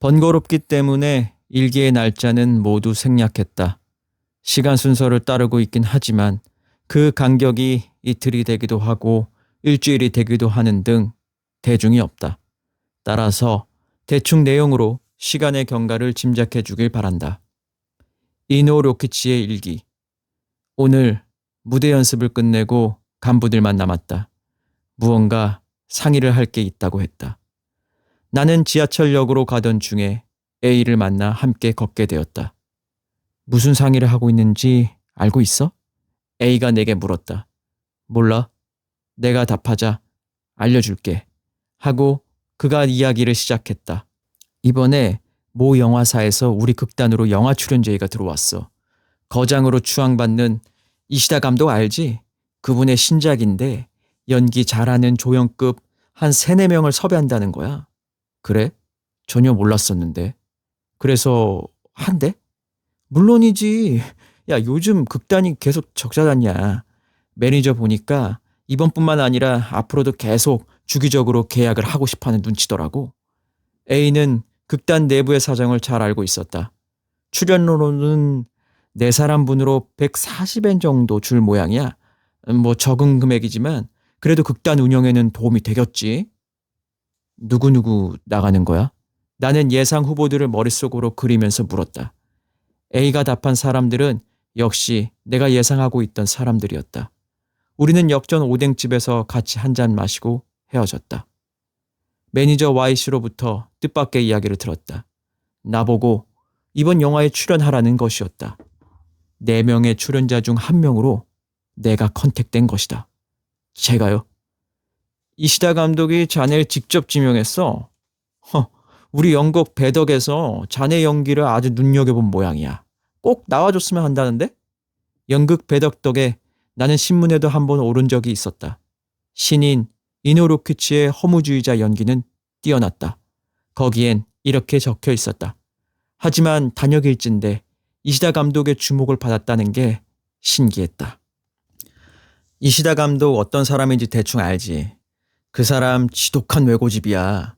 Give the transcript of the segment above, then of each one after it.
번거롭기 때문에 일기의 날짜는 모두 생략했다. 시간 순서를 따르고 있긴 하지만 그 간격이 이틀이 되기도 하고 일주일이 되기도 하는 등 대중이 없다. 따라서 대충 내용으로 시간의 경과를 짐작해 주길 바란다. 이노 로키치의 일기. 오늘 무대 연습을 끝내고 간부들만 남았다. 무언가 상의를 할 게 있다고 했다. 나는 지하철역으로 가던 중에 A를 만나 함께 걷게 되었다. 무슨 상의를 하고 있는지 알고 있어? A가 내게 물었다. 몰라. 내가 답하자 알려줄게. 하고 그가 이야기를 시작했다. 이번에 모 영화사에서 우리 극단으로 영화 출연 제의가 들어왔어. 거장으로 추앙받는 이시다 감독 알지? 그분의 신작인데 연기 잘하는 조연급 한 3, 4명을 섭외한다는 거야. 그래? 전혀 몰랐었는데. 그래서 한대? 물론이지. 야, 요즘 극단이 계속 적자잖냐. 매니저 보니까 이번뿐만 아니라 앞으로도 계속 주기적으로 계약을 하고 싶어하는 눈치더라고. A는 극단 내부의 사정을 잘 알고 있었다. 출연료로는 4사람분으로 140엔 정도 줄 모양이야. 뭐 적은 금액이지만 그래도 극단 운영에는 도움이 되겠지. 누구누구 나가는 거야? 나는 예상 후보들을 머릿속으로 그리면서 물었다. A가 답한 사람들은 역시 내가 예상하고 있던 사람들이었다. 우리는 역전 오뎅집에서 같이 한잔 마시고 헤어졌다. 매니저 Y씨로부터 뜻밖의 이야기를 들었다. 나보고 이번 영화에 출연하라는 것이었다. 4명의 출연자 중 1명으로 내가 컨택된 것이다. 제가요? 이시다 감독이 자네를 직접 지명했어. 우리 연극 배덕에서 자네 연기를 아주 눈여겨본 모양이야. 꼭 나와줬으면 한다는데? 연극 배덕 덕에 나는 신문에도 한번 오른 적이 있었다. 신인 이노루키치의 허무주의자 연기는 뛰어났다. 거기엔 이렇게 적혀 있었다. 하지만 단역일진데 이시다 감독의 주목을 받았다는 게 신기했다. 이시다 감독 어떤 사람인지 대충 알지. 그 사람 지독한 외고집이야.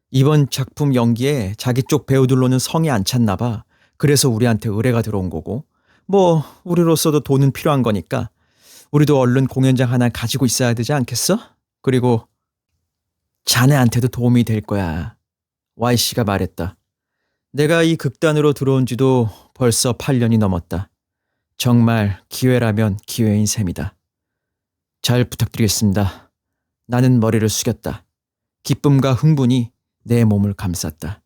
이번 작품 연기에 자기 쪽 배우들로는 성이 안 찼나 봐. 그래서 우리한테 의뢰가 들어온 거고. 뭐 우리로서도 돈은 필요한 거니까 우리도 얼른 공연장 하나 가지고 있어야 되지 않겠어? 그리고 자네한테도 도움이 될 거야. Y씨가 말했다. 내가 이 극단으로 들어온 지도 벌써 8년이 넘었다. 정말 기회라면 기회인 셈이다. 잘 부탁드리겠습니다. 나는 머리를 숙였다. 기쁨과 흥분이 내 몸을 감쌌다.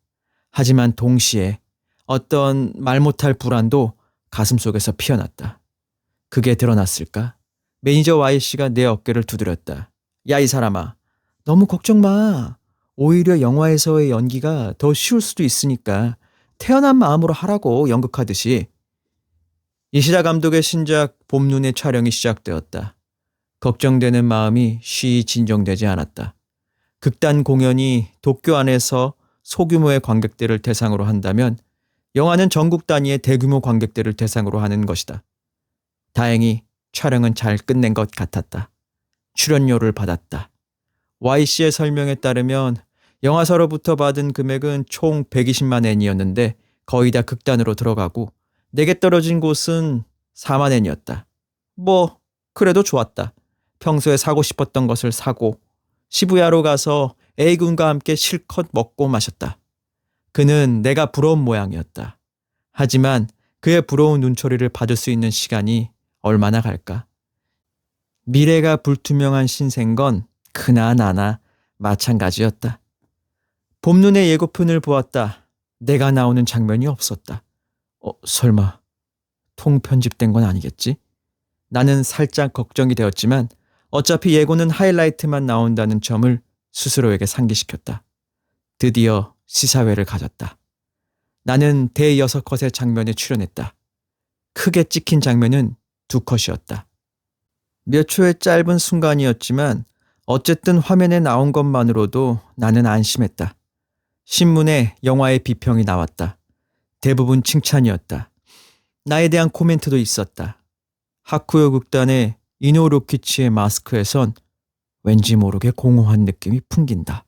하지만 동시에 어떤 말 못할 불안도 가슴속에서 피어났다. 그게 드러났을까? 매니저 Y씨가 내 어깨를 두드렸다. 야, 이 사람아. 너무 걱정 마. 오히려 영화에서의 연기가 더 쉬울 수도 있으니까 태어난 마음으로 하라고 연극하듯이. 이시다 감독의 신작 봄눈의 촬영이 시작되었다. 걱정되는 마음이 쉬이 진정되지 않았다. 극단 공연이 도쿄 안에서 소규모의 관객들을 대상으로 한다면 영화는 전국 단위의 대규모 관객들을 대상으로 하는 것이다. 다행히 촬영은 잘 끝낸 것 같았다. 출연료를 받았다. Y씨의 설명에 따르면 영화사로부터 받은 금액은 총 120만 엔이었는데 거의 다 극단으로 들어가고 내게 떨어진 곳은 4만 엔이었다. 뭐 그래도 좋았다. 평소에 사고 싶었던 것을 사고 시부야로 가서 A군과 함께 실컷 먹고 마셨다. 그는 내가 부러운 모양이었다. 하지만 그의 부러운 눈초리를 받을 수 있는 시간이 얼마나 갈까? 미래가 불투명한 신생건 그나 나나 마찬가지였다. 봄눈의 예고편을 보았다. 내가 나오는 장면이 없었다. 설마 통편집된 건 아니겠지? 나는 살짝 걱정이 되었지만 어차피 예고는 하이라이트만 나온다는 점을 스스로에게 상기시켰다. 드디어 시사회를 가졌다. 나는 대6컷의 장면에 출연했다. 크게 찍힌 장면은 2컷이었다. 몇 초의 짧은 순간이었지만 어쨌든 화면에 나온 것만으로도 나는 안심했다. 신문에 영화의 비평이 나왔다. 대부분 칭찬이었다. 나에 대한 코멘트도 있었다. 하쿠요 극단의 이노 루키치의 마스크에선 왠지 모르게 공허한 느낌이 풍긴다.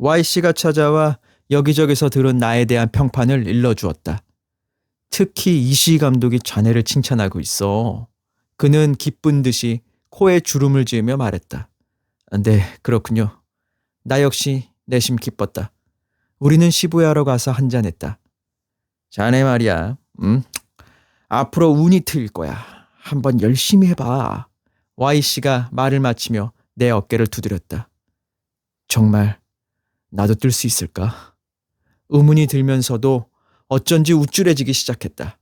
Y씨가 찾아와 여기저기서 들은 나에 대한 평판을 일러주었다. 특히 이시 감독이 자네를 칭찬하고 있어. 그는 기쁜 듯이 코에 주름을 지으며 말했다. 네, 그렇군요. 나 역시 내심 기뻤다. 우리는 시부야로 가서 한잔했다. 자네 말이야. 앞으로 운이 트일 거야. 한번 열심히 해봐. Y씨가 말을 마치며 내 어깨를 두드렸다. 정말 나도 뜰 수 있을까? 의문이 들면서도 어쩐지 우쭐해지기 시작했다.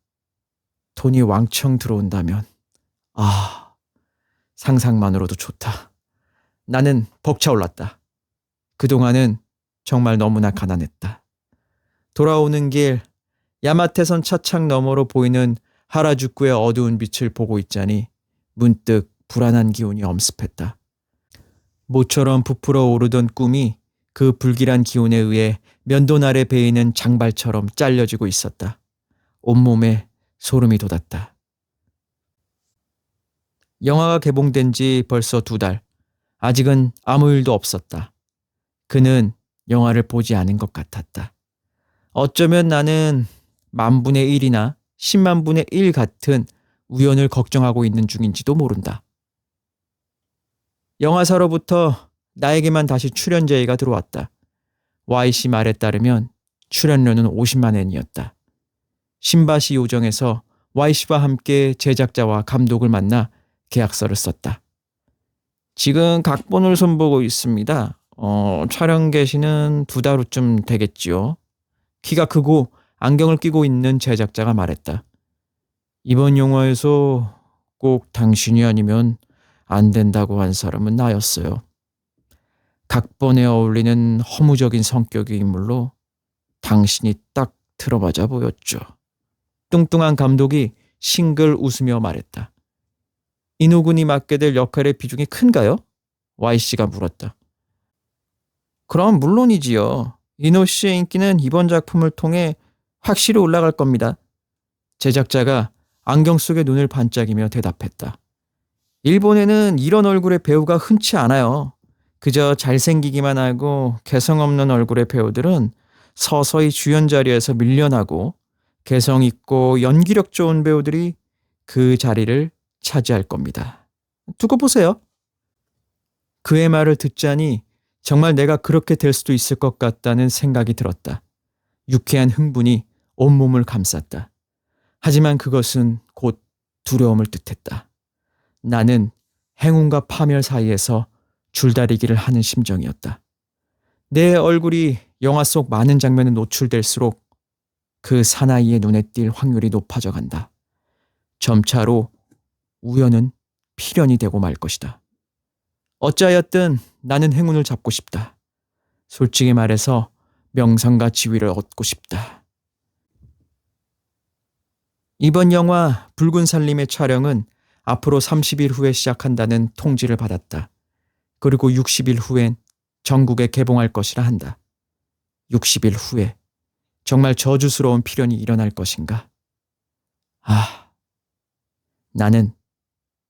돈이 왕창 들어온다면 상상만으로도 좋다. 나는 벅차올랐다. 그동안은 정말 너무나 가난했다. 돌아오는 길 야마테선 차창 너머로 보이는 하라주쿠의 어두운 빛을 보고 있자니 문득 불안한 기운이 엄습했다. 모처럼 부풀어 오르던 꿈이 그 불길한 기운에 의해 면돈 아래 베이는 장발처럼 잘려지고 있었다. 온몸에 소름이 돋았다. 영화가 개봉된 지 벌써 2달. 아직은 아무 일도 없었다. 그는 영화를 보지 않은 것 같았다. 어쩌면 나는 10,000분의 1이나 100,000분의 1 같은 우연을 걱정하고 있는 중인지도 모른다. 영화사로부터 나에게만 다시 출연 제의가 들어왔다. Y씨 말에 따르면 출연료는 50만 엔이었다. 신바시 요정에서 Y씨와 함께 제작자와 감독을 만나 계약서를 썼다. 지금 각본을 손보고 있습니다. 촬영 개시는 2달 후쯤 되겠지요. 키가 크고 안경을 끼고 있는 제작자가 말했다. 이번 영화에서 꼭 당신이 아니면 안 된다고 한 사람은 나였어요. 각본에 어울리는 허무적인 성격의 인물로 당신이 딱 들어맞아 보였죠. 뚱뚱한 감독이 싱글 웃으며 말했다. 인호군이 맡게 될 역할의 비중이 큰가요? Y씨가 물었다. 그럼 물론이지요. 인호 씨의 인기는 이번 작품을 통해 확실히 올라갈 겁니다. 제작자가 안경 속에 눈을 반짝이며 대답했다. 일본에는 이런 얼굴의 배우가 흔치 않아요. 그저 잘생기기만 하고 개성 없는 얼굴의 배우들은 서서히 주연 자리에서 밀려나고 개성 있고 연기력 좋은 배우들이 그 자리를 차지할 겁니다. 두고 보세요. 그의 말을 듣자니 정말 내가 그렇게 될 수도 있을 것 같다는 생각이 들었다. 유쾌한 흥분이 온몸을 감쌌다. 하지만 그것은 곧 두려움을 뜻했다. 나는 행운과 파멸 사이에서 줄다리기를 하는 심정이었다. 내 얼굴이 영화 속 많은 장면에 노출될수록 그 사나이의 눈에 띌 확률이 높아져 간다. 점차로 우연은 필연이 되고 말 것이다. 어찌하였든 나는 행운을 잡고 싶다. 솔직히 말해서 명성과 지위를 얻고 싶다. 이번 영화 붉은 살림의 촬영은 앞으로 30일 후에 시작한다는 통지를 받았다. 그리고 60일 후엔 전국에 개봉할 것이라 한다. 60일 후에 정말 저주스러운 필연이 일어날 것인가? 나는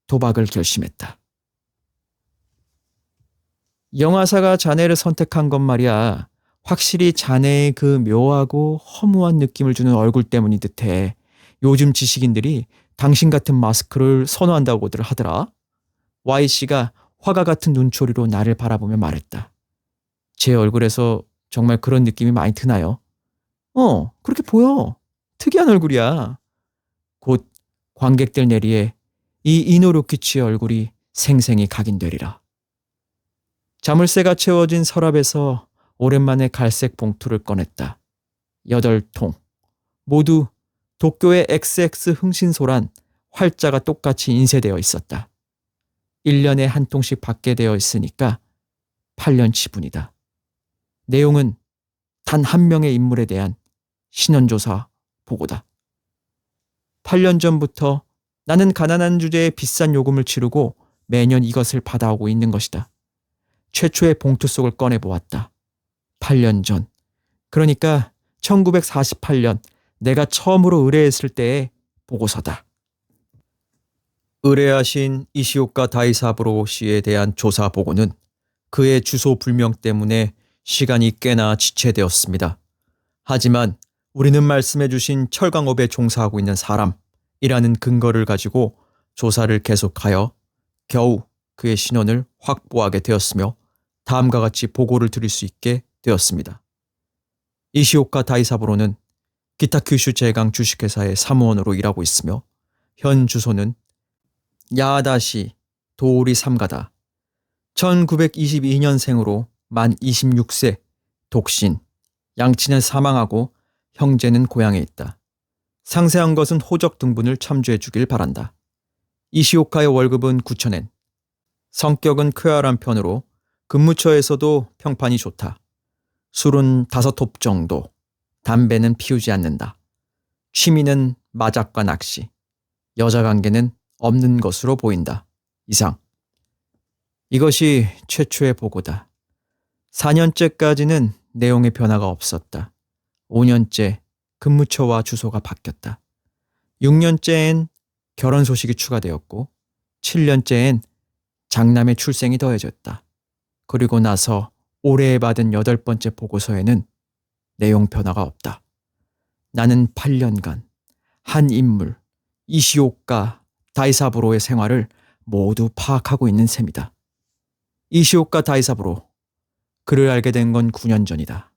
도박을 결심했다. 영화사가 자네를 선택한 건 말이야. 확실히 자네의 그 묘하고 허무한 느낌을 주는 얼굴 때문이 듯해. 요즘 지식인들이 당신 같은 마스크를 선호한다고들 하더라. Y씨가 화가 같은 눈초리로 나를 바라보며 말했다. 제 얼굴에서 정말 그런 느낌이 많이 드나요? 그렇게 보여. 특이한 얼굴이야. 곧 관객들 내리에 이 이노루키치의 얼굴이 생생히 각인되리라. 자물쇠가 채워진 서랍에서 오랜만에 갈색 봉투를 꺼냈다. 8통. 모두 도쿄의 XX 흥신소란 활자가 똑같이 인쇄되어 있었다. 1년에 한 통씩 받게 되어 있으니까 8년 치분이다. 내용은 단 한 명의 인물에 대한 신원조사 보고다. 8년 전부터 나는 가난한 주제에 비싼 요금을 치르고 매년 이것을 받아오고 있는 것이다. 최초의 봉투 속을 꺼내보았다. 8년 전. 그러니까 1948년 내가 처음으로 의뢰했을 때의 보고서다. 의뢰하신 이시오카 다이사부로 씨에 대한 조사 보고는 그의 주소 불명 때문에 시간이 꽤나 지체되었습니다. 하지만 우리는 말씀해 주신 철강업에 종사하고 있는 사람이라는 근거를 가지고 조사를 계속하여 겨우 그의 신원을 확보하게 되었으며 다음과 같이 보고를 드릴 수 있게 되었습니다. 이시오카 다이사부로는 기타 규슈 제강 주식회사의 사무원으로 일하고 있으며 현 주소는 야다시 도우리 삼가다. 1922년생으로 만 26세, 독신, 양친은 사망하고 형제는 고향에 있다. 상세한 것은 호적 등본을 참조해 주길 바란다. 이시오카의 월급은 9,000엔. 성격은 쾌활한 편으로 근무처에서도 평판이 좋다. 술은 5톱 정도. 담배는 피우지 않는다. 취미는 마작과 낚시. 여자 관계는 없는 것으로 보인다. 이상. 이것이 최초의 보고다. 4년째까지는 내용의 변화가 없었다. 5년째 근무처와 주소가 바뀌었다. 6년째엔 결혼 소식이 추가되었고 7년째엔 장남의 출생이 더해졌다. 그리고 나서 올해 받은 8번째 보고서에는 내용 변화가 없다. 나는 8년간 한 인물, 이시오카 다이사부로의 생활을 모두 파악하고 있는 셈이다. 이시오카 다이사부로, 그를 알게 된 건 9년 전이다.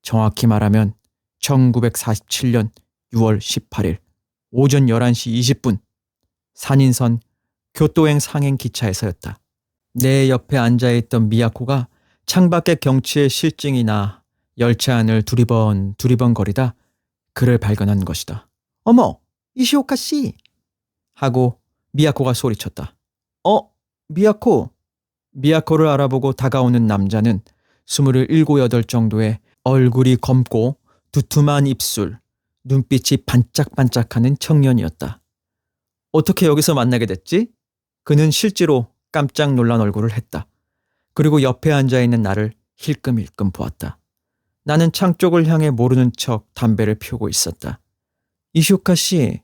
정확히 말하면 1947년 6월 18일 오전 11시 20분 산인선 교토행 상행 기차에서였다. 내 옆에 앉아있던 미야코가 창밖의 경치에 실증이 나 열차 안을 두리번 거리다 그를 발견한 것이다. 어머, 이시오카 씨! 하고 미야코가 소리쳤다. 미야코! 미야코를 알아보고 다가오는 남자는 27, 8 정도의 얼굴이 검고 두툼한 입술, 눈빛이 반짝반짝하는 청년이었다. 어떻게 여기서 만나게 됐지? 그는 실제로 깜짝 놀란 얼굴을 했다. 그리고 옆에 앉아있는 나를 힐끔힐끔 보았다. 나는 창 쪽을 향해 모르는 척 담배를 피우고 있었다. 이시오카 씨,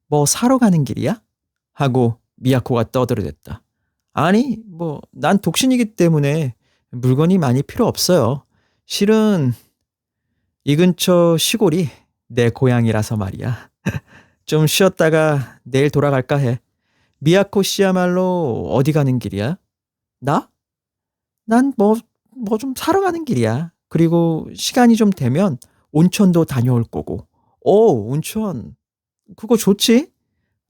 뭐 사러 가는 길이야? 하고 미야코가 떠들어댔다. 아니, 난 독신이기 때문에 물건이 많이 필요 없어요. 실은 이 근처 시골이 내 고향이라서 말이야. 좀 쉬었다가 내일 돌아갈까 해. 미야코 씨야말로 어디 가는 길이야? 나? 난 좀 사러 가는 길이야. 그리고 시간이 좀 되면 온천도 다녀올 거고. 오, 온천. 그거 좋지?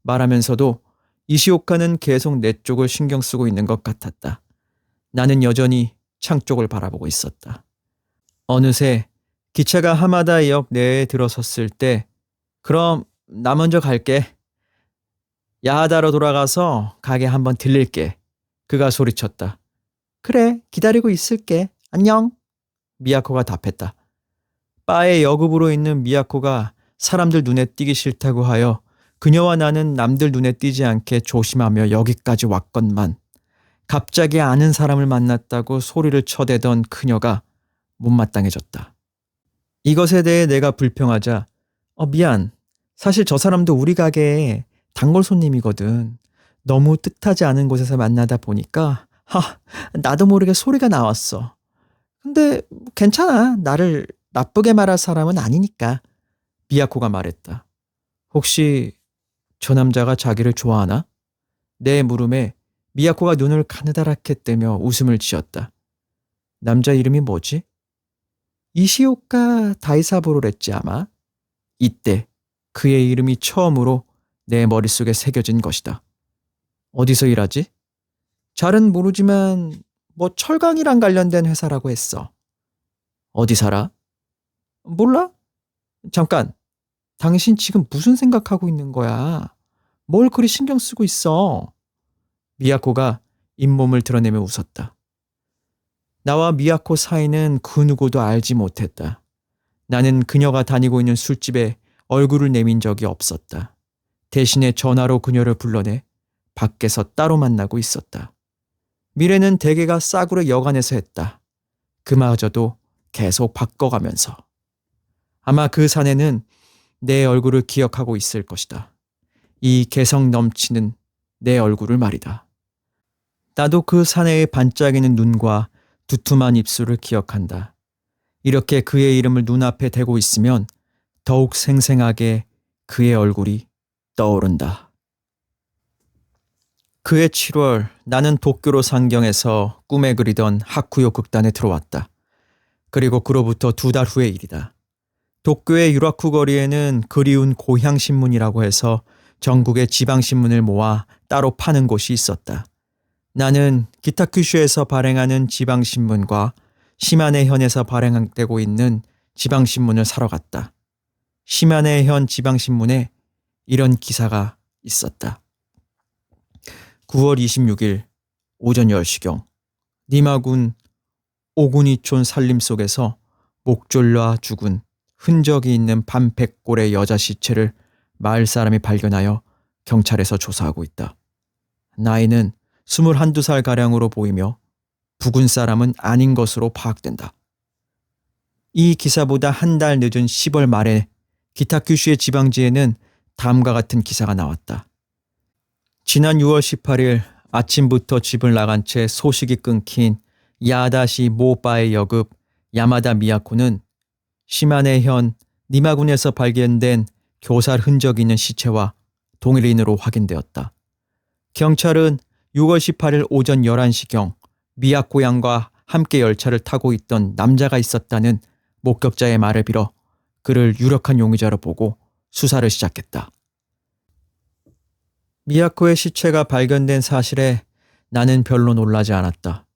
말하면서도 이시오카는 계속 내 쪽을 신경 쓰고 있는 것 같았다. 나는 여전히 창 쪽을 바라보고 있었다. 어느새 기차가 하마다역 내에 들어섰을 때 그럼 나 먼저 갈게. 야하다로 돌아가서 가게 한번 들릴게. 그가 소리쳤다. 그래, 기다리고 있을게. 안녕. 미야코가 답했다. 바의 여급으로 있는 미야코가 사람들 눈에 띄기 싫다고 하여 그녀와 나는 남들 눈에 띄지 않게 조심하며 여기까지 왔건만 갑자기 아는 사람을 만났다고 소리를 쳐대던 그녀가 못마땅해졌다. 이것에 대해 내가 불평하자 미안. 사실 저 사람도 우리 가게에 단골 손님이거든. 너무 뜻하지 않은 곳에서 만나다 보니까 나도 모르게 소리가 나왔어. 근데 괜찮아. 나를 나쁘게 말할 사람은 아니니까. 미야코가 말했다. 혹시 저 남자가 자기를 좋아하나? 내 물음에 미야코가 눈을 가느다랗게 뜨며 웃음을 지었다. 남자 이름이 뭐지? 이시오카 다이사부로랬지 아마. 이때 그의 이름이 처음으로 내 머릿속에 새겨진 것이다. 어디서 일하지? 잘은 모르지만 철강이랑 관련된 회사라고 했어. 어디 살아? 몰라? 잠깐, 당신 지금 무슨 생각하고 있는 거야? 뭘 그리 신경 쓰고 있어? 미야코가 잇몸을 드러내며 웃었다. 나와 미야코 사이는 그 누구도 알지 못했다. 나는 그녀가 다니고 있는 술집에 얼굴을 내민 적이 없었다. 대신에 전화로 그녀를 불러내 밖에서 따로 만나고 있었다. 미래는 대개가 싸구려 여관에서 했다. 그마저도 계속 바꿔가면서. 아마 그 사내는 내 얼굴을 기억하고 있을 것이다. 이 개성 넘치는 내 얼굴을 말이다. 나도 그 사내의 반짝이는 눈과 두툼한 입술을 기억한다. 이렇게 그의 이름을 눈앞에 대고 있으면 더욱 생생하게 그의 얼굴이 떠오른다. 그해 7월 나는 도쿄로 상경해서 꿈에 그리던 하쿠요 극단에 들어왔다. 그리고 그로부터 2달 후의 일이다. 도쿄의 유라쿠 거리에는 그리운 고향신문이라고 해서 전국의 지방신문을 모아 따로 파는 곳이 있었다. 나는 기타큐슈에서 발행하는 지방신문과 시마네현에서 발행되고 있는 지방신문을 사러 갔다. 시마네현 지방신문에 이런 기사가 있었다. 9월 26일 오전 10시경 니마군 오구니촌 산림 속에서 목 졸라 죽은 흔적이 있는 반백골의 여자 시체를 마을 사람이 발견하여 경찰에서 조사하고 있다. 나이는 21~22살가량으로 보이며 부근 사람은 아닌 것으로 파악된다. 이 기사보다 한 달 늦은 10월 말에 기타큐슈의 지방지에는 다음과 같은 기사가 나왔다. 지난 6월 18일 아침부터 집을 나간 채 소식이 끊긴 야다시 모바의 여급 야마다 미야코는 시마네현 니마군에서 발견된 교살 흔적이 있는 시체와 동일인으로 확인되었다. 경찰은 6월 18일 오전 11시경 미야코 양과 함께 열차를 타고 있던 남자가 있었다는 목격자의 말을 빌어 그를 유력한 용의자로 보고 수사를 시작했다. 미야코의 시체가 발견된 사실에 나는 별로 놀라지 않았다.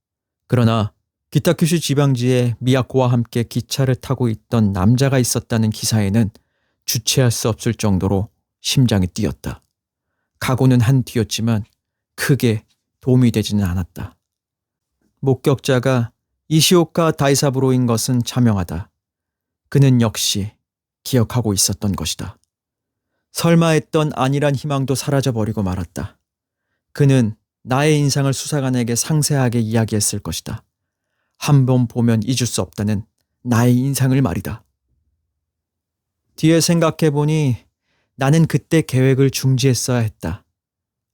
그러나 기타큐슈 지방지에 미야코와 함께 기차를 타고 있던 남자가 있었다는 기사에는 주체할 수 없을 정도로 심장이 뛰었다. 각오는 한 뒤였지만 크게 도움이 되지는 않았다. 목격자가 이시오카 다이사부로인 것은 자명하다. 그는 역시 기억하고 있었던 것이다. 설마 했던 안일한 희망도 사라져버리고 말았다. 그는 나의 인상을 수사관에게 상세하게 이야기했을 것이다. 한 번 보면 잊을 수 없다는 나의 인상을 말이다. 뒤에 생각해보니 나는 그때 계획을 중지했어야 했다.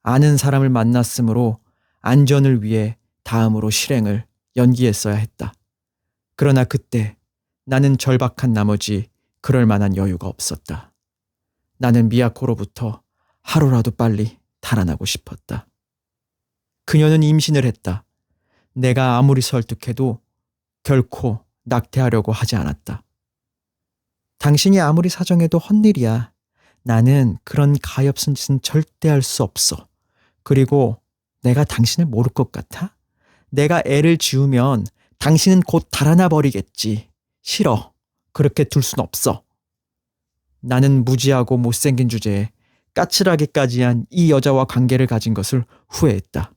아는 사람을 만났으므로 안전을 위해 다음으로 실행을 연기했어야 했다. 그러나 그때 나는 절박한 나머지 그럴 만한 여유가 없었다. 나는 미야코로부터 하루라도 빨리 달아나고 싶었다. 그녀는 임신을 했다. 내가 아무리 설득해도 결코 낙태하려고 하지 않았다. 당신이 아무리 사정해도 헛일이야. 나는 그런 가엾은 짓은 절대 할 수 없어. 그리고 내가 당신을 모를 것 같아? 내가 애를 지우면 당신은 곧 달아나 버리겠지. 싫어. 그렇게 둘 순 없어. 나는 무지하고 못생긴 주제에 까칠하게까지 한 이 여자와 관계를 가진 것을 후회했다.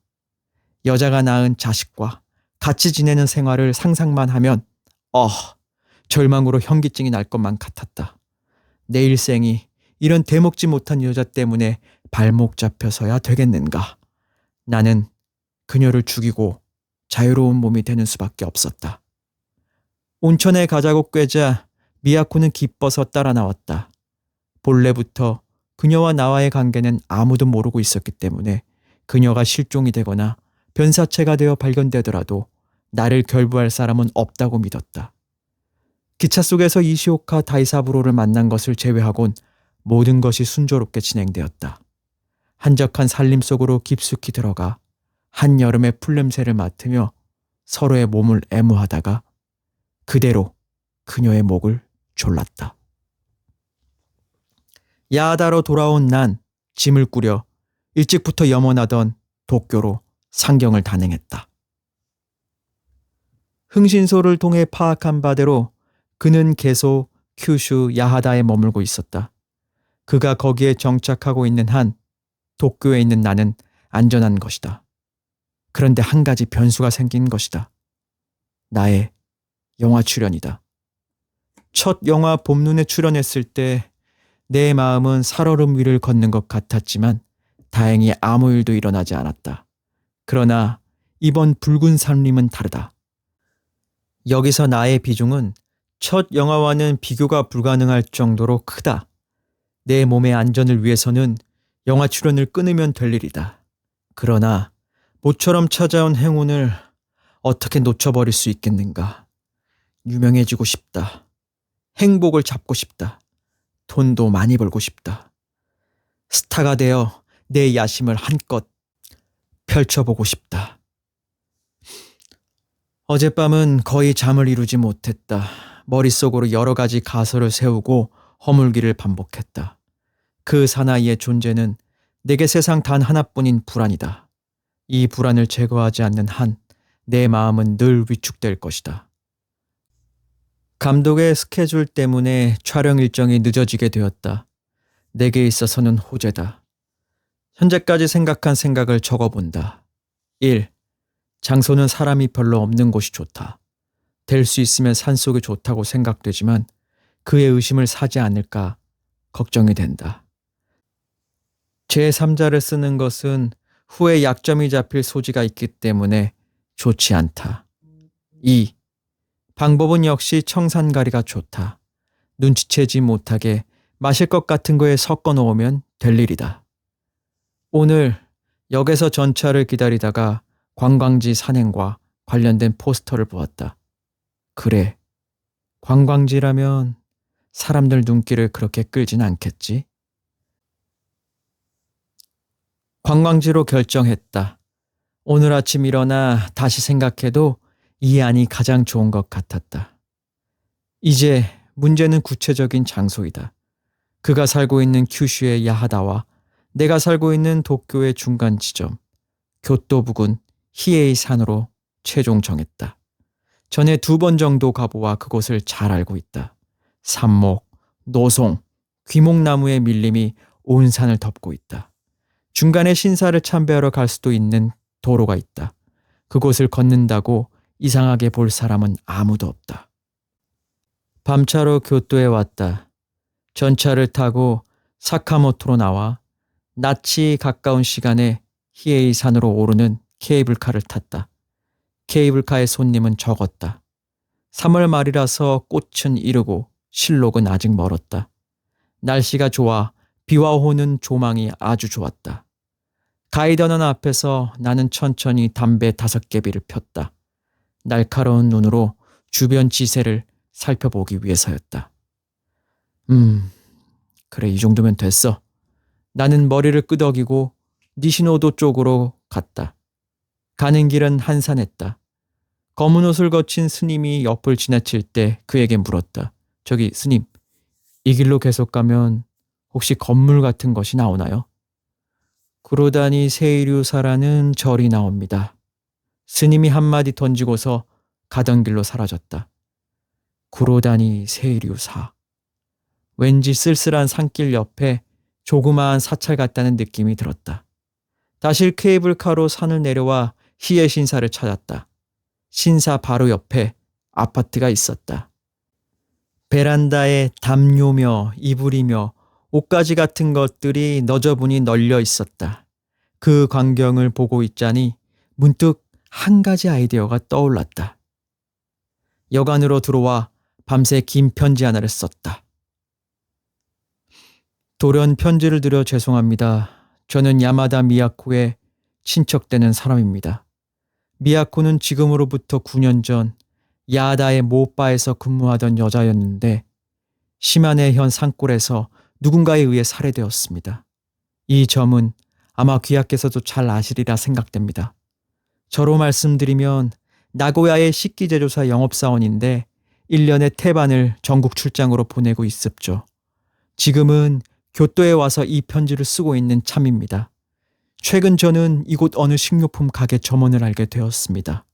여자가 낳은 자식과 같이 지내는 생활을 상상만 하면 절망으로 현기증이 날 것만 같았다. 내 일생이 이런 대먹지 못한 여자 때문에 발목 잡혀서야 되겠는가. 나는 그녀를 죽이고 자유로운 몸이 되는 수밖에 없었다. 온천에 가자고 꾀자 미야코는 기뻐서 따라 나왔다. 본래부터 그녀와 나와의 관계는 아무도 모르고 있었기 때문에 그녀가 실종이 되거나 변사체가 되어 발견되더라도 나를 결부할 사람은 없다고 믿었다. 기차 속에서 이시오카 다이사부로를 만난 것을 제외하곤 모든 것이 순조롭게 진행되었다. 한적한 산림 속으로 깊숙이 들어가 한여름의 풀냄새를 맡으며 서로의 몸을 애무하다가 그대로 그녀의 목을 졸랐다. 야하다로 돌아온 난 짐을 꾸려 일찍부터 염원하던 도쿄로 상경을 단행했다. 흥신소를 통해 파악한 바대로 그는 계속 큐슈 야하다에 머물고 있었다. 그가 거기에 정착하고 있는 한 도쿄에 있는 나는 안전한 것이다. 그런데 한 가지 변수가 생긴 것이다. 나의 영화 출연이다. 첫 영화 봄눈에 출연했을 때 내 마음은 살얼음 위를 걷는 것 같았지만 다행히 아무 일도 일어나지 않았다. 그러나 이번 붉은 산림은 다르다. 여기서 나의 비중은 첫 영화와는 비교가 불가능할 정도로 크다. 내 몸의 안전을 위해서는 영화 출연을 끊으면 될 일이다. 그러나 모처럼 찾아온 행운을 어떻게 놓쳐버릴 수 있겠는가. 유명해지고 싶다. 행복을 잡고 싶다. 돈도 많이 벌고 싶다. 스타가 되어 내 야심을 한껏 펼쳐보고 싶다. 어젯밤은 거의 잠을 이루지 못했다. 머릿속으로 여러 가지 가설을 세우고 허물기를 반복했다. 그 사나이의 존재는 내게 세상 단 하나뿐인 불안이다. 이 불안을 제거하지 않는 한 내 마음은 늘 위축될 것이다. 감독의 스케줄 때문에 촬영 일정이 늦어지게 되었다. 내게 있어서는 호재다. 현재까지 생각한 생각을 적어본다. 1. 장소는 사람이 별로 없는 곳이 좋다. 될 수 있으면 산속이 좋다고 생각되지만 그의 의심을 사지 않을까 걱정이 된다. 제3자를 쓰는 것은 후에 약점이 잡힐 소지가 있기 때문에 좋지 않다. 2. 방법은 역시 청산가리가 좋다. 눈치채지 못하게 마실 것 같은 거에 섞어 놓으면 될 일이다. 오늘 역에서 전차를 기다리다가 관광지 산행과 관련된 포스터를 보았다. 그래, 관광지라면 사람들 눈길을 그렇게 끌진 않겠지? 관광지로 결정했다. 오늘 아침 일어나 다시 생각해도 이 안이 가장 좋은 것 같았다. 이제 문제는 구체적인 장소이다. 그가 살고 있는 큐슈의 야하다와 내가 살고 있는 도쿄의 중간 지점, 교토 부근 히에이 산으로 최종 정했다. 전에 2번 정도 가보아 그곳을 잘 알고 있다. 삽목, 노송, 귀목나무의 밀림이 온 산을 덮고 있다. 중간에 신사를 참배하러 갈 수도 있는 도로가 있다. 그곳을 걷는다고 이상하게 볼 사람은 아무도 없다. 밤차로 교토에 왔다. 전차를 타고 사카모토로 나와 낯이 가까운 시간에 히에이 산으로 오르는 케이블카를 탔다. 케이블카의 손님은 적었다. 3월 말이라서 꽃은 이르고 실록은 아직 멀었다. 날씨가 좋아 비와 오는 조망이 아주 좋았다. 가이드는 앞에서 나는 천천히 담배 5개비를 폈다. 날카로운 눈으로 주변 지세를 살펴보기 위해서였다. 그래, 이 정도면 됐어. 나는 머리를 끄덕이고 니시노도 쪽으로 갔다. 가는 길은 한산했다. 검은 옷을 거친 스님이 옆을 지나칠 때 그에게 물었다. 저기 스님, 이 길로 계속 가면 혹시 건물 같은 것이 나오나요? 구로다니 세이류사라는 절이 나옵니다. 스님이 한마디 던지고서 가던 길로 사라졌다. 구로다니 세이류사. 왠지 쓸쓸한 산길 옆에 조그마한 사찰 같다는 느낌이 들었다. 다시 케이블카로 산을 내려와 히에 신사를 찾았다. 신사 바로 옆에 아파트가 있었다. 베란다에 담요며 이불이며 옷가지 같은 것들이 너저분히 널려 있었다. 그 광경을 보고 있자니 문득 한 가지 아이디어가 떠올랐다. 여관으로 들어와 밤새 긴 편지 하나를 썼다. 돌연 편지를 드려 죄송합니다. 저는 야마다 미야코의 친척되는 사람입니다. 미야코는 지금으로부터 9년 전 야하다의 모바에서 근무하던 여자였는데 시마네현 산골에서 누군가에 의해 살해되었습니다. 이 점은 아마 귀하께서도 잘 아시리라 생각됩니다. 저로 말씀드리면 나고야의 식기제조사 영업사원인데 1년에 태반을 전국 출장으로 보내고 있습죠. 지금은 교토에 와서 이 편지를 쓰고 있는 참입니다. 최근 저는 이곳 어느 식료품 가게 점원을 알게 되었습니다.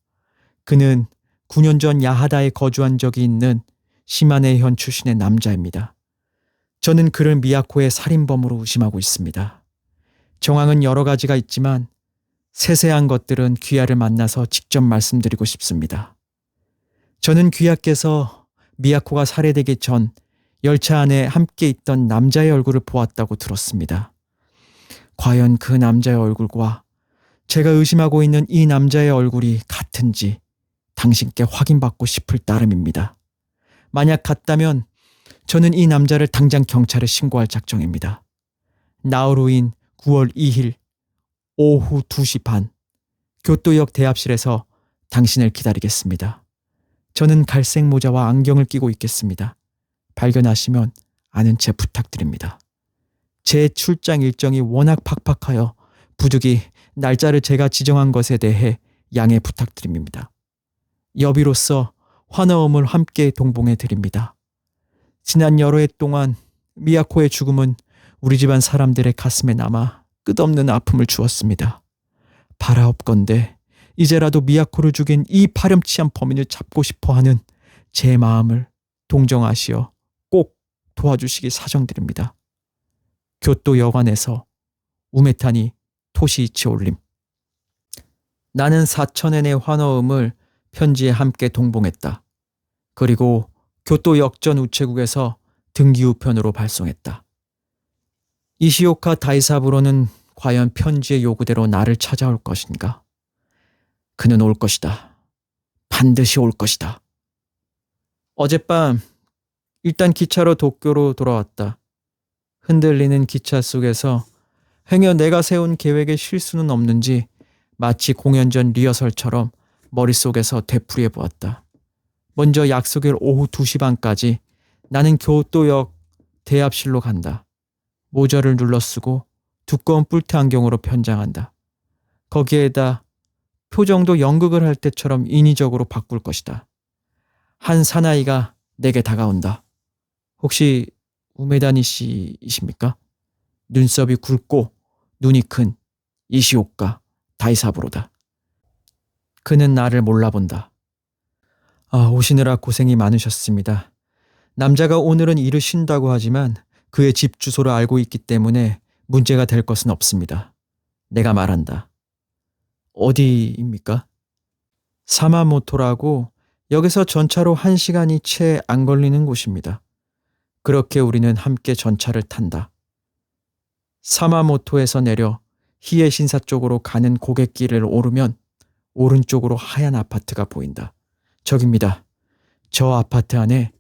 그는 9년 전 야하다에 거주한 적이 있는 시마네현 출신의 남자입니다. 저는 그를 미야코의 살인범으로 의심하고 있습니다. 정황은 여러 가지가 있지만 세세한 것들은 귀하를 만나서 직접 말씀드리고 싶습니다. 저는 귀하께서 미야코가 살해되기 전 열차 안에 함께 있던 남자의 얼굴을 보았다고 들었습니다. 과연 그 남자의 얼굴과 제가 의심하고 있는 이 남자의 얼굴이 같은지 당신께 확인받고 싶을 따름입니다. 만약 같다면 저는 이 남자를 당장 경찰에 신고할 작정입니다. 나우루인 9월 2일 오후 2시 반 교토역 대합실에서 당신을 기다리겠습니다. 저는 갈색 모자와 안경을 끼고 있겠습니다. 발견하시면 아는 체 부탁드립니다. 제 출장 일정이 워낙 팍팍하여 부득이 날짜를 제가 지정한 것에 대해 양해 부탁드립니다. 여비로서 환호음을 함께 동봉해 드립니다. 지난 여러 해 동안 미야코의 죽음은 우리 집안 사람들의 가슴에 남아 끝없는 아픔을 주었습니다. 바라옵건대 이제라도 미야코를 죽인 이 파렴치한 범인을 잡고 싶어하는 제 마음을 동정하시어 꼭 도와주시기 사정드립니다. 교토 여관에서 우메타니 토시이치 올림. 나는 4,000엔의 환호음을 편지에 함께 동봉했다. 그리고 교토 역전 우체국에서 등기우편으로 발송했다. 이시오카 다이사부로는 과연 편지의 요구대로 나를 찾아올 것인가? 그는 올 것이다. 반드시 올 것이다. 어젯밤 일단 기차로 도쿄로 돌아왔다. 흔들리는 기차 속에서 행여 내가 세운 계획에 실수는 없는지 마치 공연 전 리허설처럼 머릿속에서 되풀이해 보았다. 먼저 약속일 오후 2시 반까지 나는 교토역 대합실로 간다. 모자를 눌러쓰고 두꺼운 뿔테 안경으로 변장한다. 거기에다 표정도 연극을 할 때처럼 인위적으로 바꿀 것이다. 한 사나이가 내게 다가온다. 혹시 우메다니 씨이십니까? 눈썹이 굵고 눈이 큰 이시오카 다이사부로다. 그는 나를 몰라본다. 오시느라 고생이 많으셨습니다. 남자가 오늘은 일을 쉰다고 하지만 그의 집 주소를 알고 있기 때문에 문제가 될 것은 없습니다. 내가 말한다. 어디입니까? 사마모토라고 여기서 전차로 1시간이 채 안 걸리는 곳입니다. 그렇게 우리는 함께 전차를 탄다. 사마모토에서 내려 히에신사 쪽으로 가는 고갯길을 오르면 오른쪽으로 하얀 아파트가 보인다. 저깁니다. 저 아파트 안에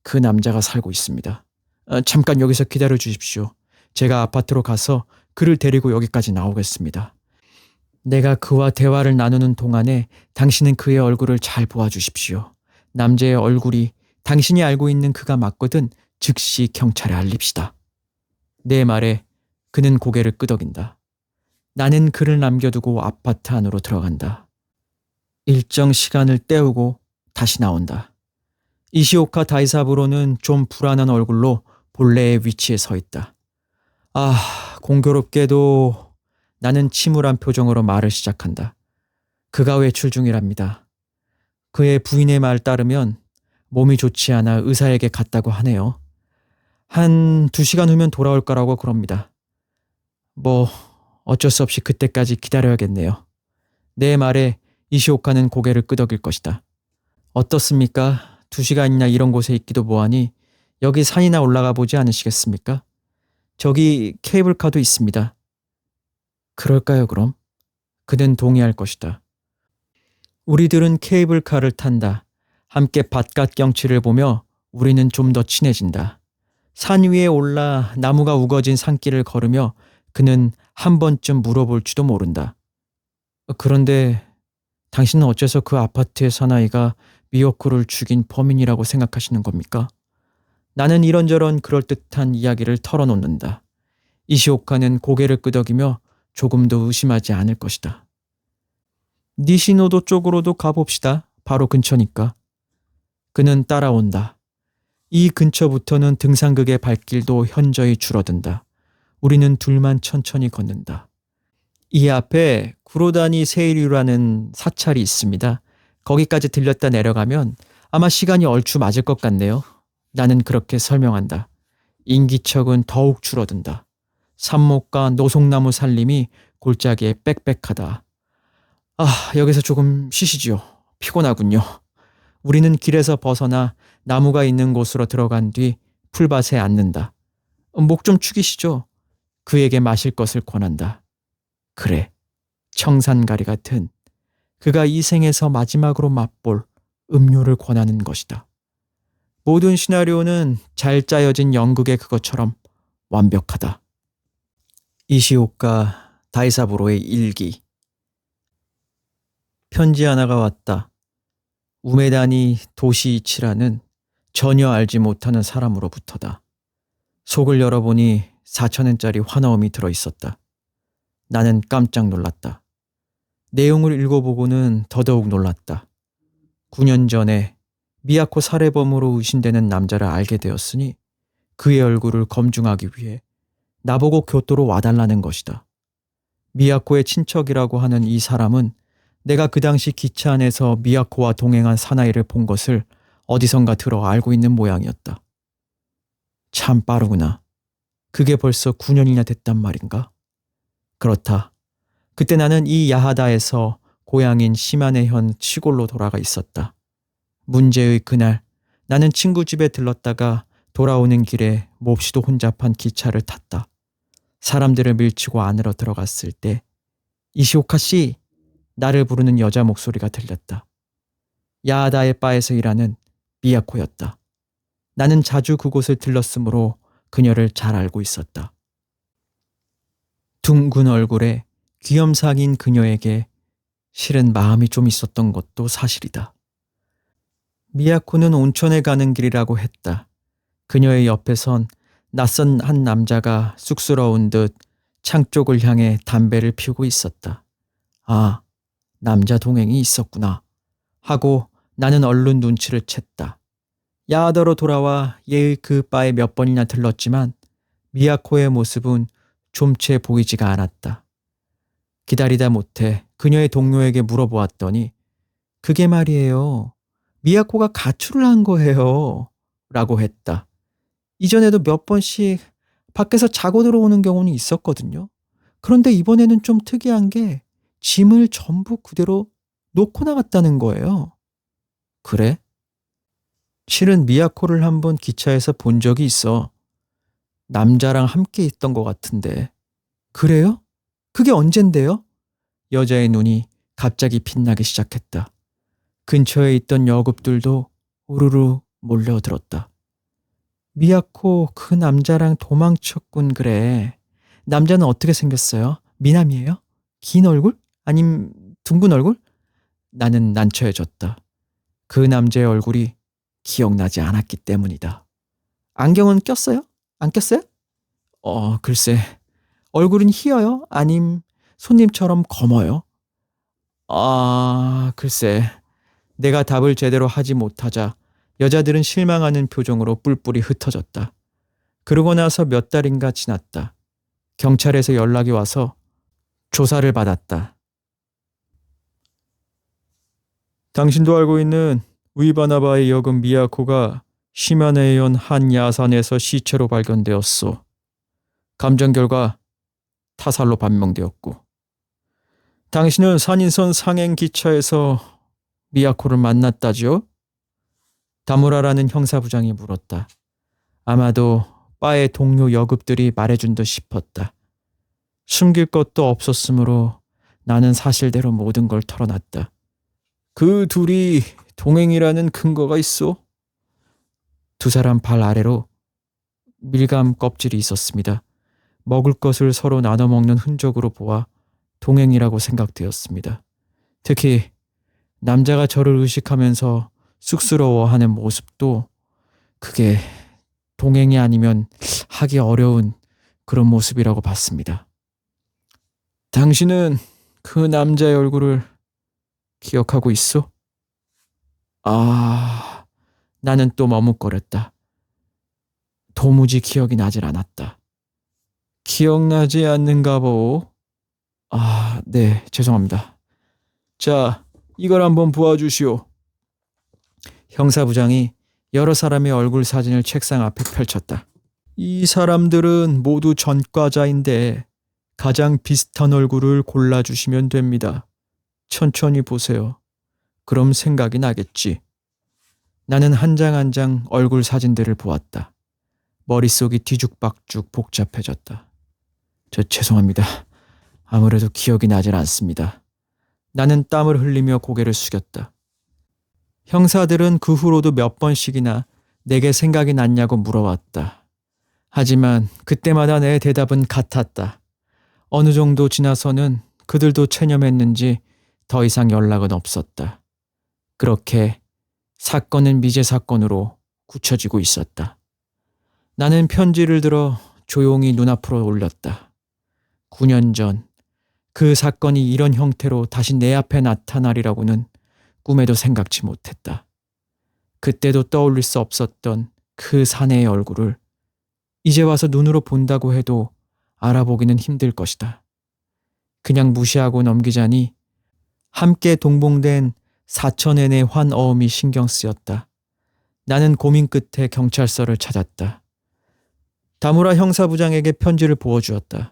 그 남자가 살고 있습니다. 잠깐 여기서 기다려 주십시오. 제가 아파트로 가서 그를 데리고 여기까지 나오겠습니다. 내가 그와 대화를 나누는 동안에 당신은 그의 얼굴을 잘 보아주십시오. 남자의 얼굴이 당신이 알고 있는 그가 맞거든 즉시 경찰에 알립시다. 내 말에 그는 고개를 끄덕인다. 나는 그를 남겨두고 아파트 안으로 들어간다. 일정 시간을 때우고 다시 나온다. 이시오카 다이사부로는 좀 불안한 얼굴로 본래의 위치에 서 있다. 공교롭게도 나는 침울한 표정으로 말을 시작한다. 그가 외출 중이랍니다. 그의 부인의 말 따르면 몸이 좋지 않아 의사에게 갔다고 하네요. 한 2시간 후면 돌아올 거라고 그럽니다. 어쩔 수 없이 그때까지 기다려야겠네요. 내 말에 이시오카는 고개를 끄덕일 것이다. 어떻습니까? 2시간이나 이런 곳에 있기도 뭐하니 여기 산이나 올라가 보지 않으시겠습니까? 저기 케이블카도 있습니다. 그럴까요, 그럼? 그는 동의할 것이다. 우리들은 케이블카를 탄다. 함께 바깥 경치를 보며 우리는 좀 더 친해진다. 산 위에 올라 나무가 우거진 산길을 걸으며 그는 한 번쯤 물어볼지도 모른다. 그런데 당신은 어째서 그 아파트의 사나이가 미요코를 죽인 범인이라고 생각하시는 겁니까? 나는 이런저런 그럴듯한 이야기를 털어놓는다. 이시오카는 고개를 끄덕이며 조금도 의심하지 않을 것이다. 니시노도 쪽으로도 가봅시다. 바로 근처니까. 그는 따라온다. 이 근처부터는 등산극의 발길도 현저히 줄어든다. 우리는 둘만 천천히 걷는다. 이 앞에 구로다니 세이류라는 사찰이 있습니다. 거기까지 들렸다 내려가면 아마 시간이 얼추 맞을 것 같네요. 나는 그렇게 설명한다. 인기척은 더욱 줄어든다. 삽목과 노송나무 산림이 골짜기에 빽빽하다. 여기서 조금 쉬시지요. 피곤하군요. 우리는 길에서 벗어나 나무가 있는 곳으로 들어간 뒤 풀밭에 앉는다. 목 좀 축이시죠. 그에게 마실 것을 권한다. 그래, 청산가리 같은 그가 이 생에서 마지막으로 맛볼 음료를 권하는 것이다. 모든 시나리오는 잘 짜여진 연극의 그것처럼 완벽하다. 이시오카 다이사부로의 일기. 편지 하나가 왔다. 우메다니 도시이치라는 전혀 알지 못하는 사람으로부터다. 속을 열어보니 4,000엔짜리 환어음이 들어있었다. 나는 깜짝 놀랐다. 내용을 읽어보고는 더더욱 놀랐다. 9년 전에 미야코 살해범으로 의심되는 남자를 알게 되었으니 그의 얼굴을 검증하기 위해 나보고 교토로 와달라는 것이다. 미야코의 친척이라고 하는 이 사람은 내가 그 당시 기차 안에서 미야코와 동행한 사나이를 본 것을 어디선가 들어 알고 있는 모양이었다. 참 빠르구나. 그게 벌써 9년이나 됐단 말인가? 그렇다. 그때 나는 이 야하다에서 고향인 시마네현 시골로 돌아가 있었다. 문제의 그날 나는 친구 집에 들렀다가 돌아오는 길에 몹시도 혼잡한 기차를 탔다. 사람들을 밀치고 안으로 들어갔을 때 이시오카 씨, 나를 부르는 여자 목소리가 들렸다. 야하다의 바에서 일하는 미야코였다. 나는 자주 그곳을 들렀으므로 그녀를 잘 알고 있었다. 둥근 얼굴에 귀염상인 그녀에게 실은 마음이 좀 있었던 것도 사실이다. 미야코는 온천에 가는 길이라고 했다. 그녀의 옆에 선 낯선 한 남자가 쑥스러운 듯 창 쪽을 향해 담배를 피우고 있었다. 아, 남자 동행이 있었구나 하고 나는 얼른 눈치를 챘다. 야하다로 돌아와 얘의 그 바에 몇 번이나 들렀지만 미야코의 모습은 좀채 보이지가 않았다. 기다리다 못해 그녀의 동료에게 물어보았더니 그게 말이에요. 미야코가 가출을 한 거예요. 라고 했다. 이전에도 몇 번씩 밖에서 자고 들어오는 경우는 있었거든요. 그런데 이번에는 좀 특이한 게 짐을 전부 그대로 놓고 나갔다는 거예요. 그래? 실은 미야코를 한번 기차에서 본 적이 있어. 남자랑 함께 있던 것 같은데. 그래요? 그게 언젠데요? 여자의 눈이 갑자기 빛나기 시작했다. 근처에 있던 여급들도 우르르 몰려들었다. 미야코 그 남자랑 도망쳤군 그래. 남자는 어떻게 생겼어요? 미남이에요? 긴 얼굴? 아님 둥근 얼굴? 나는 난처해졌다. 그 남자의 얼굴이 기억나지 않았기 때문이다. 안경은 꼈어요? 안 꼈어요? 글쎄. 얼굴은 희어요? 아님 손님처럼 검어요? 글쎄. 내가 답을 제대로 하지 못하자 여자들은 실망하는 표정으로 뿔뿔이 흩어졌다. 그러고 나서 몇 달인가 지났다. 경찰에서 연락이 와서 조사를 받았다. 당신도 알고 있는 우이바나바의 여군 미야코가 시마네현 한 야산에서 시체로 발견되었소. 감정 결과 타살로 판명되었고. 당신은 산인선 상행 기차에서 미야코를 만났다지요? 다무라라는 형사부장이 물었다. 아마도 바의 동료 여급들이 말해준 듯 싶었다. 숨길 것도 없었으므로 나는 사실대로 모든 걸 털어놨다. 그 둘이 동행이라는 근거가 있어? 두 사람 발 아래로 밀감 껍질이 있었습니다. 먹을 것을 서로 나눠 먹는 흔적으로 보아 동행이라고 생각되었습니다. 특히 남자가 저를 의식하면서 쑥스러워하는 모습도 그게 동행이 아니면 하기 어려운 그런 모습이라고 봤습니다. 당신은 그 남자의 얼굴을 기억하고 있어? 나는 또 머뭇거렸다. 도무지 기억이 나질 않았다. 기억나지 않는가 보. 네, 죄송합니다. 자, 이걸 한번 보아주시오. 형사부장이 여러 사람의 얼굴 사진을 책상 앞에 펼쳤다. 이 사람들은 모두 전과자인데 가장 비슷한 얼굴을 골라주시면 됩니다. 천천히 보세요. 그럼 생각이 나겠지. 나는 한 장 한 장 얼굴 사진들을 보았다. 머릿속이 뒤죽박죽 복잡해졌다. 죄송합니다. 아무래도 기억이 나질 않습니다. 나는 땀을 흘리며 고개를 숙였다. 형사들은 그 후로도 몇 번씩이나 내게 생각이 났냐고 물어왔다. 하지만 그때마다 내 대답은 같았다. 어느 정도 지나서는 그들도 체념했는지 더 이상 연락은 없었다. 그렇게 사건은 미제 사건으로 굳혀지고 있었다. 나는 편지를 들어 조용히 눈앞으로 올렸다. 9년 전 그 사건이 이런 형태로 다시 내 앞에 나타나리라고는 꿈에도 생각지 못했다. 그때도 떠올릴 수 없었던 그 사내의 얼굴을 이제 와서 눈으로 본다고 해도 알아보기는 힘들 것이다. 그냥 무시하고 넘기자니 함께 동봉된 사천엔의 환어음이 신경 쓰였다. 나는 고민 끝에 경찰서를 찾았다. 다무라 형사부장에게 편지를 보여주었다.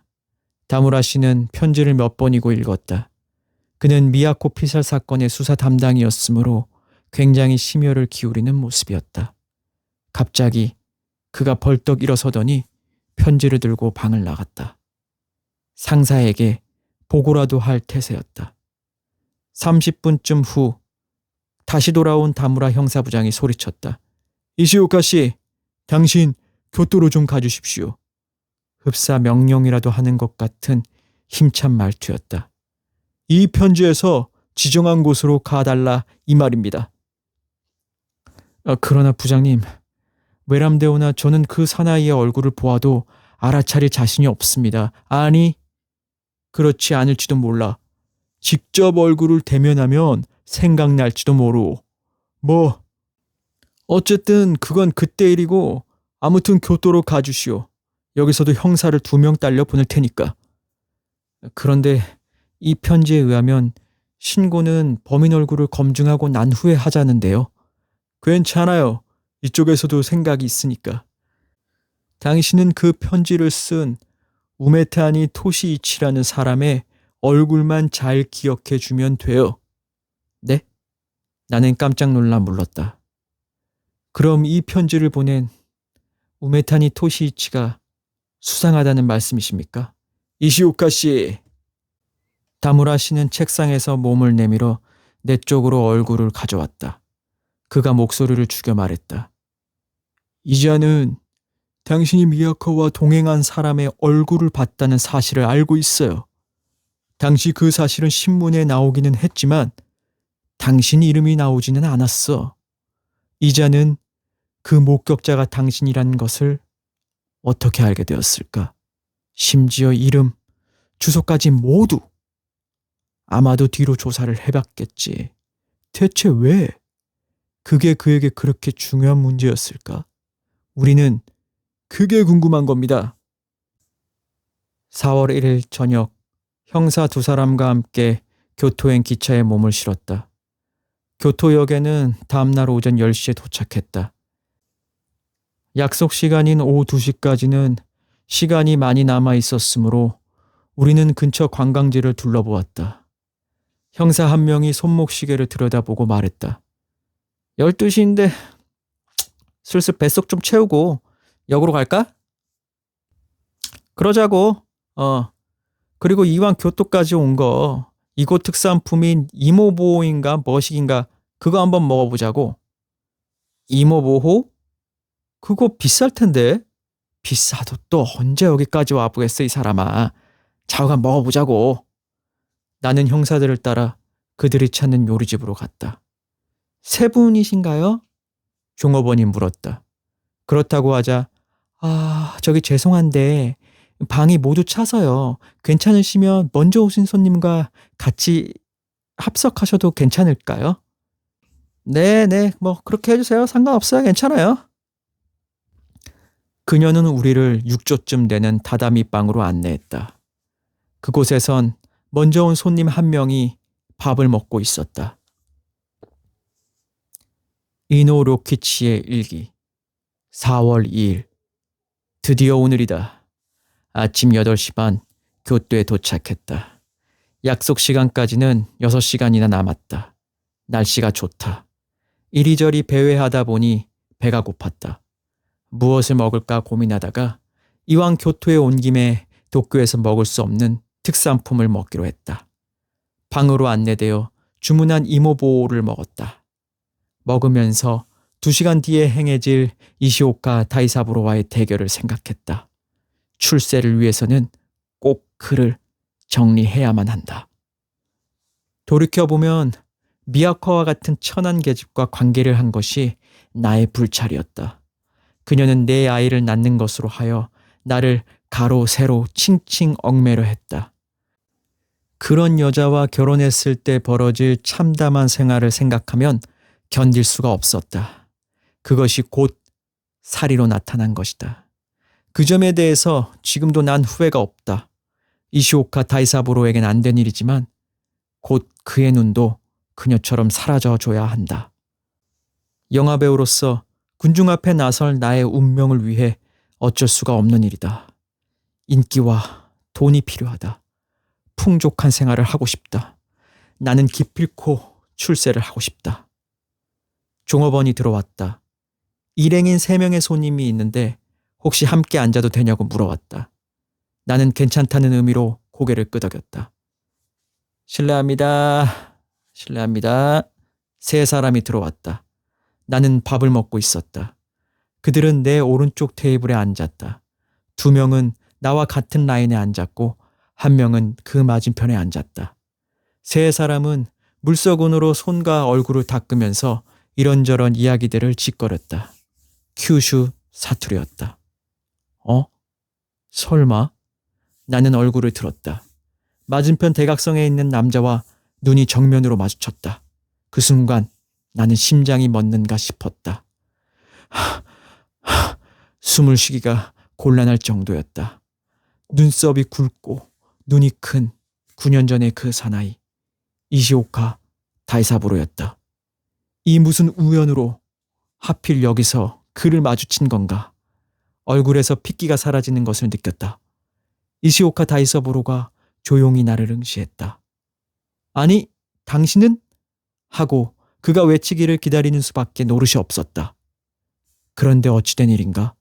다무라 씨는 편지를 몇 번이고 읽었다. 그는 미야코 피살 사건의 수사 담당이었으므로 굉장히 심혈을 기울이는 모습이었다. 갑자기 그가 벌떡 일어서더니 편지를 들고 방을 나갔다. 상사에게 보고라도 할 태세였다. 30분쯤 후 다시 돌아온 다무라 형사부장이 소리쳤다. 이시오카 씨, 당신 교토로 좀 가주십시오. 흡사 명령이라도 하는 것 같은 힘찬 말투였다. 이 편지에서 지정한 곳으로 가달라 이 말입니다. 그러나 부장님, 외람되오나 저는 그 사나이의 얼굴을 보아도 알아차릴 자신이 없습니다. 아니, 그렇지 않을지도 몰라. 직접 얼굴을 대면하면 생각날지도 모르오. 어쨌든 그건 그때 일이고 아무튼 교토로 가주시오. 여기서도 형사를 2명 딸려 보낼 테니까. 그런데 이 편지에 의하면 신고는 범인 얼굴을 검증하고 난 후에 하자는데요. 괜찮아요. 이쪽에서도 생각이 있으니까. 당신은 그 편지를 쓴 우메타니 토시이치라는 사람의 얼굴만 잘 기억해 주면 돼요. 네? 나는 깜짝 놀라 물렀다. 그럼 이 편지를 보낸 우메타니 토시이치가 수상하다는 말씀이십니까? 이시오카 씨. 다무라 씨는 책상에서 몸을 내밀어 내 쪽으로 얼굴을 가져왔다. 그가 목소리를 죽여 말했다. 이자는 당신이 미야코와 동행한 사람의 얼굴을 봤다는 사실을 알고 있어요. 당시 그 사실은 신문에 나오기는 했지만 당신 이름이 나오지는 않았어. 이자는 그 목격자가 당신이라는 것을 어떻게 알게 되었을까? 심지어 이름, 주소까지 모두. 아마도 뒤로 조사를 해봤겠지. 대체 왜? 그게 그에게 그렇게 중요한 문제였을까? 우리는 그게 궁금한 겁니다. 4월 1일 저녁, 형사 2사람과 함께 교토행 기차에 몸을 실었다. 교토역에는 다음날 오전 10시에 도착했다. 약속 시간인 오후 2시까지는 시간이 많이 남아 있었으므로 우리는 근처 관광지를 둘러보았다. 형사 한 명이 손목시계를 들여다보고 말했다. 12시인데 슬슬 뱃속 좀 채우고 역으로 갈까? 그러자고. 그리고 이왕 교토까지 온 거 이곳 특산품인 이모보호인가 머식인가 그거 한번 먹어보자고. 이모보호? 그거 비쌀 텐데. 비싸도 또 언제 여기까지 와보겠어 이 사람아. 자오가 먹어보자고. 나는 형사들을 따라 그들이 찾는 요리집으로 갔다. 3분이신가요? 종업원이 물었다. 그렇다고 하자 저기 죄송한데 방이 모두 차서요. 괜찮으시면 먼저 오신 손님과 같이 합석하셔도 괜찮을까요? 네네, 그렇게 해주세요. 상관없어요. 괜찮아요. 그녀는 우리를 6조쯤 되는 다다미 방으로 안내했다. 그곳에선 먼저 온 손님 한 명이 밥을 먹고 있었다. 이노 로키치의 일기 4월 2일. 드디어 오늘이다. 아침 8시 반 교토에 도착했다. 약속 시간까지는 6시간이나 남았다. 날씨가 좋다. 이리저리 배회하다 보니 배가 고팠다. 무엇을 먹을까 고민하다가 이왕 교토에 온 김에 도쿄에서 먹을 수 없는 특산품을 먹기로 했다. 방으로 안내되어 주문한 이모보호를 먹었다. 먹으면서 2시간 뒤에 행해질 이시오카 다이사부로와의 대결을 생각했다. 출세를 위해서는 꼭 그를 정리해야만 한다. 돌이켜보면 미야코와 같은 천한 계집과 관계를 한 것이 나의 불찰이었다. 그녀는 내 아이를 낳는 것으로 하여 나를 가로 세로 칭칭 얽매려 했다. 그런 여자와 결혼했을 때 벌어질 참담한 생활을 생각하면 견딜 수가 없었다. 그것이 곧 살이로 나타난 것이다. 그 점에 대해서 지금도 난 후회가 없다. 이시오카 다이사부로에겐 안 된 일이지만 곧 그의 눈도 그녀처럼 사라져줘야 한다. 영화배우로서 군중 앞에 나설 나의 운명을 위해 어쩔 수가 없는 일이다. 인기와 돈이 필요하다. 풍족한 생활을 하고 싶다. 나는 기필코 출세를 하고 싶다. 종업원이 들어왔다. 일행인 3명의 손님이 있는데 혹시 함께 앉아도 되냐고 물어왔다. 나는 괜찮다는 의미로 고개를 끄덕였다. 실례합니다. 실례합니다. 3사람이 들어왔다. 나는 밥을 먹고 있었다. 그들은 내 오른쪽 테이블에 앉았다. 2명은 나와 같은 라인에 앉았고 1명은 그 맞은편에 앉았다. 3사람은 물서군으로 손과 얼굴을 닦으면서 이런저런 이야기들을 짓거렸다. 큐슈 사투리였다. 설마? 나는 얼굴을 들었다. 맞은편 대각선에 있는 남자와 눈이 정면으로 마주쳤다. 그 순간 나는 심장이 멎는가 싶었다. 숨을 쉬기가 곤란할 정도였다. 눈썹이 굵고 눈이 큰 9년 전의 그 사나이 이시오카 다이사부로였다. 이 무슨 우연으로 하필 여기서 그를 마주친 건가. 얼굴에서 핏기가 사라지는 것을 느꼈다. 이시오카 다이사부로가 조용히 나를 응시했다. 아니, 당신은? 하고 그가 외치기를 기다리는 수밖에 노릇이 없었다. 그런데 어찌된 일인가?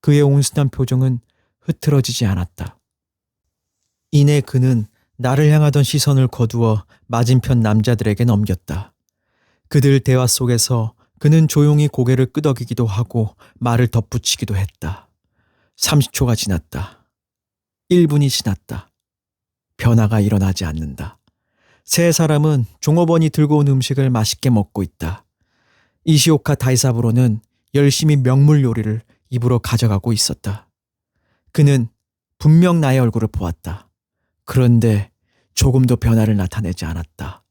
그의 온순한 표정은 흐트러지지 않았다. 이내 그는 나를 향하던 시선을 거두어 맞은편 남자들에게 넘겼다. 그들 대화 속에서 그는 조용히 고개를 끄덕이기도 하고 말을 덧붙이기도 했다. 30초가 지났다. 1분이 지났다. 변화가 일어나지 않는다. 3사람은 종업원이 들고 온 음식을 맛있게 먹고 있다. 이시오카 다이사부로는 열심히 명물 요리를 입으로 가져가고 있었다. 그는 분명 나의 얼굴을 보았다. 그런데 조금도 변화를 나타내지 않았다.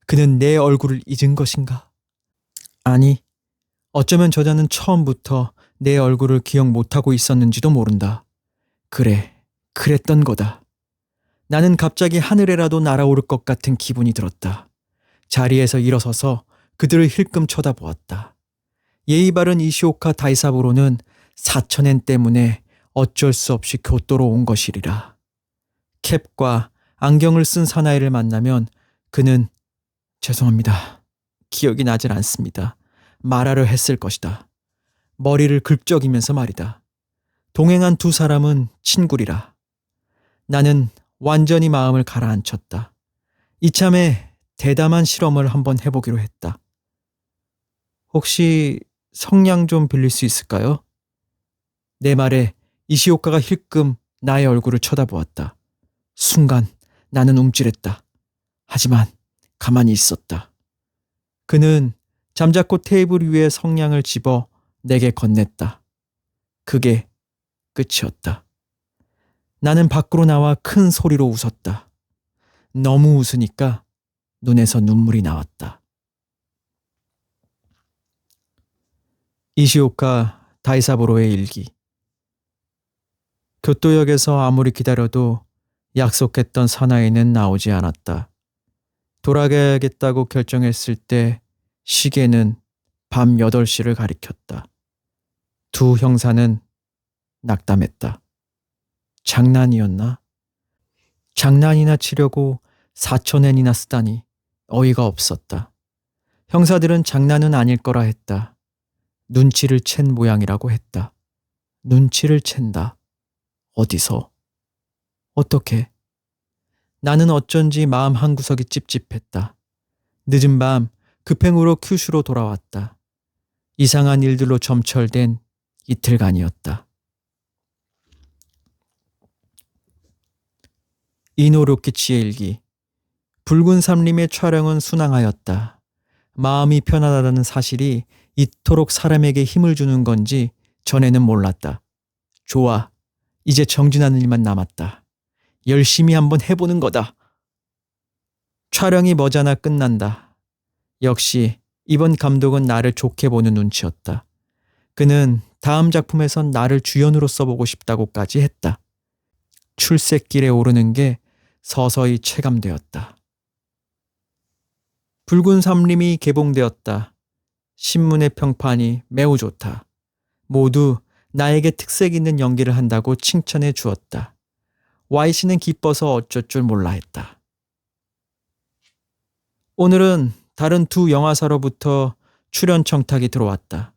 그는 내 얼굴을 잊은 것인가? 아니, 어쩌면 저자는 처음부터 내 얼굴을 기억 못하고 있었는지도 모른다. 그래, 그랬던 거다. 나는 갑자기 하늘에라도 날아오를 것 같은 기분이 들었다. 자리에서 일어서서 그들을 힐끔 쳐다보았다. 예의 바른 이시오카 다이사부로는 4,000엔 때문에 어쩔 수 없이 교토로 온 것이리라. 캡과 안경을 쓴 사나이를 만나면 그는 죄송합니다. 기억이 나질 않습니다. 말하려 했을 것이다. 머리를 긁적이면서 말이다. 동행한 2사람은 친구리라. 나는 완전히 마음을 가라앉혔다. 이참에 대담한 실험을 한번 해보기로 했다. 혹시 성냥 좀 빌릴 수 있을까요? 내 말에 이시오카가 힐끔 나의 얼굴을 쳐다보았다. 순간 나는 움찔했다. 하지만 가만히 있었다. 그는 잠자코 테이블 위에 성냥을 집어 내게 건넸다. 그게 끝이었다. 나는 밖으로 나와 큰 소리로 웃었다. 너무 웃으니까 눈에서 눈물이 나왔다. 이시오카 다이사부로의 일기. 교토역에서 아무리 기다려도 약속했던 사나이는 나오지 않았다. 돌아가야겠다고 결정했을 때 시계는 밤 8시를 가리켰다. 2 형사는 낙담했다. 장난이었나? 장난이나 치려고 4,000엔이나 쓰다니 어이가 없었다. 형사들은 장난은 아닐 거라 했다. 눈치를 챈 모양이라고 했다. 눈치를 챈다. 어디서? 어떻게? 나는 어쩐지 마음 한구석이 찝찝했다. 늦은 밤 급행으로 큐슈로 돌아왔다. 이상한 일들로 점철된 이틀간이었다. 이노 료키치의 일기. 붉은 삼림의 촬영은 순항하였다. 마음이 편안하다는 사실이 이토록 사람에게 힘을 주는 건지 전에는 몰랐다. 좋아. 이제 정진하는 일만 남았다. 열심히 한번 해보는 거다. 촬영이 머지않아 끝난다. 역시 이번 감독은 나를 좋게 보는 눈치였다. 그는 다음 작품에선 나를 주연으로 써보고 싶다고까지 했다. 출세길에 오르는 게 서서히 체감되었다. 붉은 삼림이 개봉되었다. 신문의 평판이 매우 좋다. 모두 나에게 특색 있는 연기를 한다고 칭찬해 주었다. Y씨는 기뻐서 어쩔 줄 몰라 했다. 오늘은 다른 두 영화사로부터 출연 청탁이 들어왔다.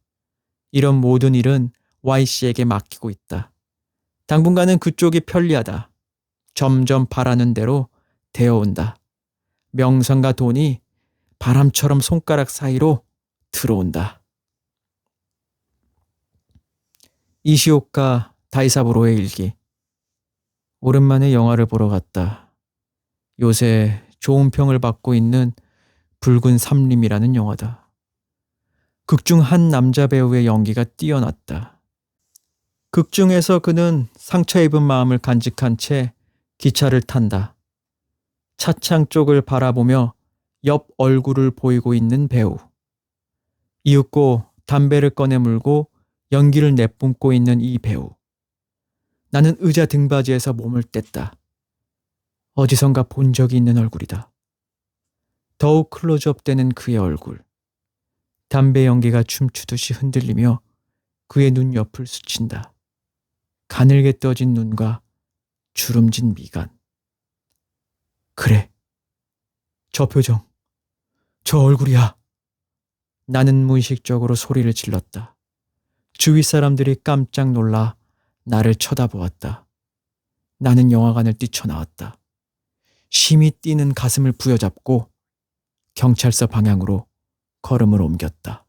이런 모든 일은 Y씨에게 맡기고 있다. 당분간은 그쪽이 편리하다. 점점 바라는 대로 되어온다. 명성과 돈이 바람처럼 손가락 사이로 들어온다. 이시오카 다이사부로의 일기. 오랜만에 영화를 보러 갔다. 요새 좋은 평을 받고 있는 붉은 삼림이라는 영화다. 극중 한 남자 배우의 연기가 뛰어났다. 극중에서 그는 상처 입은 마음을 간직한 채 기차를 탄다. 차창 쪽을 바라보며 옆 얼굴을 보이고 있는 배우. 이윽고 담배를 꺼내 물고 연기를 내뿜고 있는 이 배우. 나는 의자 등받이에서 몸을 뗐다. 어디선가 본 적이 있는 얼굴이다. 더욱 클로즈업 되는 그의 얼굴. 담배 연기가 춤추듯이 흔들리며 그의 눈 옆을 스친다. 가늘게 떠진 눈과 주름진 미간. 그래. 저 표정. 저 얼굴이야. 나는 무의식적으로 소리를 질렀다. 주위 사람들이 깜짝 놀라 나를 쳐다보았다. 나는 영화관을 뛰쳐나왔다. 심히 뛰는 가슴을 부여잡고 경찰서 방향으로 걸음을 옮겼다.